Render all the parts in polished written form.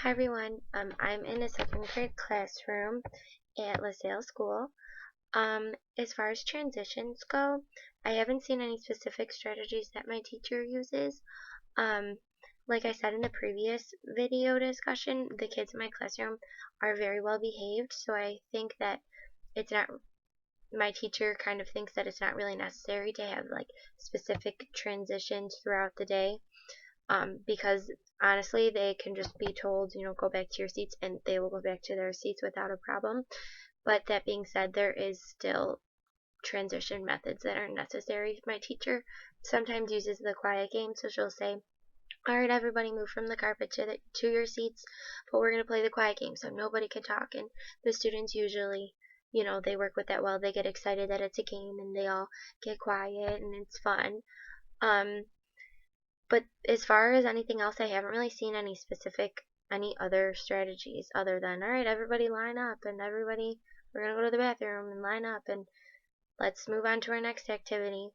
Hi everyone. I'm in a second grade classroom at LaSalle School. As far as transitions go, I haven't seen any specific strategies that my teacher uses. Um, like I said in the previous video discussion, the kids in my classroom are very well behaved, so I think that it's not, my teacher kind of thinks that it's not really necessary to have like specific transitions throughout the day, because honestly, they can just be told, go back to your seats, and they will go back to their seats without a problem. But that being said, there is still transition methods that are necessary. My teacher sometimes uses the quiet game, so she'll say, all right, everybody move from the carpet to your seats, but we're going to play the quiet game so nobody can talk. And the students usually, they work with that well. They get excited that it's a game and they all get quiet and it's fun. Um, but as far as anything else, I haven't really seen any other strategies other than, all right, everybody line up and we're going to go to the bathroom and line up and let's move on to our next activity.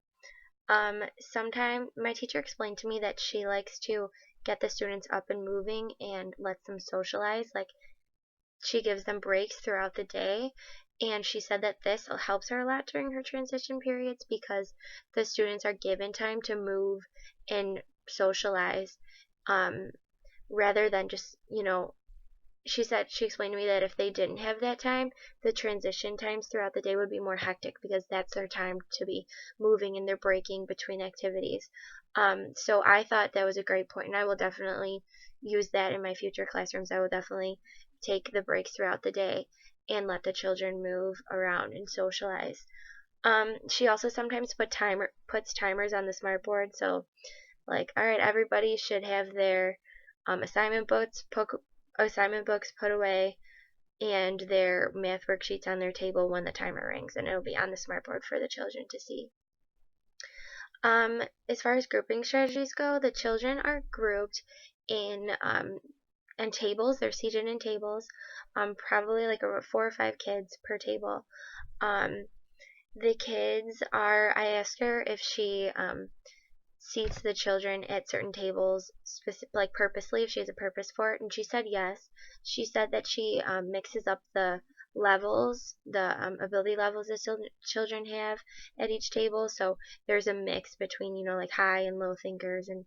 Sometime my teacher explained to me that she likes to get the students up and moving and lets them socialize. Like, she gives them breaks throughout the day, and she said that this helps her a lot during her transition periods because the students are given time to move and socialize, um, rather than just, she explained to me that if they didn't have that time, the transition times throughout the day would be more hectic because that's their time to be moving and they're breaking between activities. So I thought that was a great point, and I will definitely use that in my future classrooms. I will definitely take the breaks throughout the day and let the children move around and socialize. She also sometimes puts timers on the smartboard, so like, all right, everybody should have their assignment books put away and their math worksheets on their table when the timer rings, and it'll be on the smartboard for the children to see. As far as grouping strategies go, the children are grouped in tables. They're seated in tables, probably like over 4 or 5 kids per table. The kids are, I asked her if she seats the children at certain tables, like purposely, if she has a purpose for it, and she said yes. She said that she mixes up the levels, the ability levels that children have at each table, so there's a mix between, like high and low thinkers and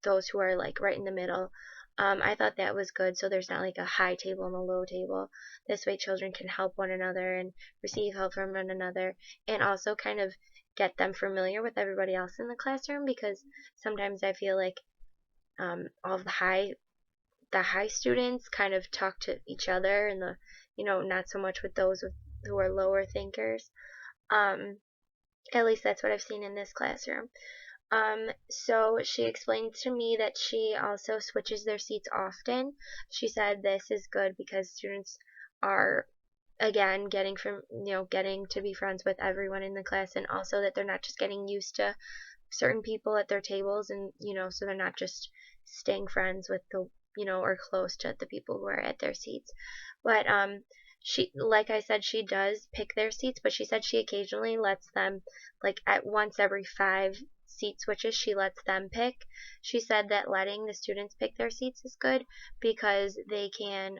those who are like right in the middle. I thought that was good, so there's not like a high table and a low table. This way children can help one another and receive help from one another, and also kind of get them familiar with everybody else in the classroom, because sometimes I feel like all of the high students kind of talk to each other, and not so much with those who are lower thinkers. At least that's what I've seen in this classroom. So she explained to me that she also switches their seats often. She said this is good because students are, again, getting to be friends with everyone in the class, and also that they're not just getting used to certain people at their tables, and so they're not just staying friends with the or close to the people who are at their seats. But she, like I said, she does pick their seats, but she said she occasionally lets them, like at once every 5 seat switches, she lets them pick. She said that letting the students pick their seats is good because they can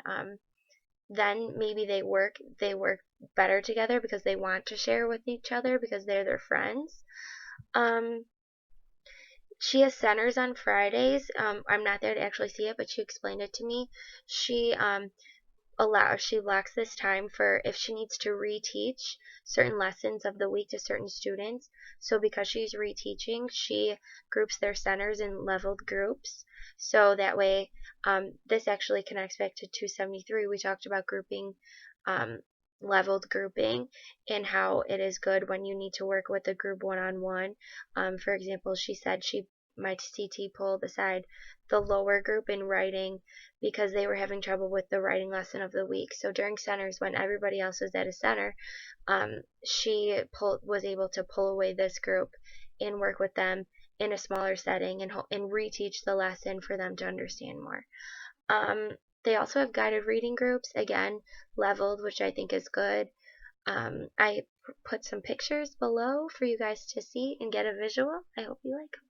then maybe they work better together because they want to share with each other because they're their friends. Um, she has centers on Fridays. I'm not there to actually see it, but she explained it to me. She blocks this time for if she needs to reteach certain lessons of the week to certain students. So because she's reteaching, she groups their centers in leveled groups. So that way, this actually connects back to 273. We talked about grouping, um, leveled grouping, and how it is good when you need to work with a group one-on-one. For example, she said my CT pulled aside the lower group in writing because they were having trouble with the writing lesson of the week. So during centers, when everybody else was at a center, she was able to pull away this group and work with them in a smaller setting and reteach the lesson for them to understand more. They also have guided reading groups, again, leveled, which I think is good. I put some pictures below for you guys to see and get a visual. I hope you like them.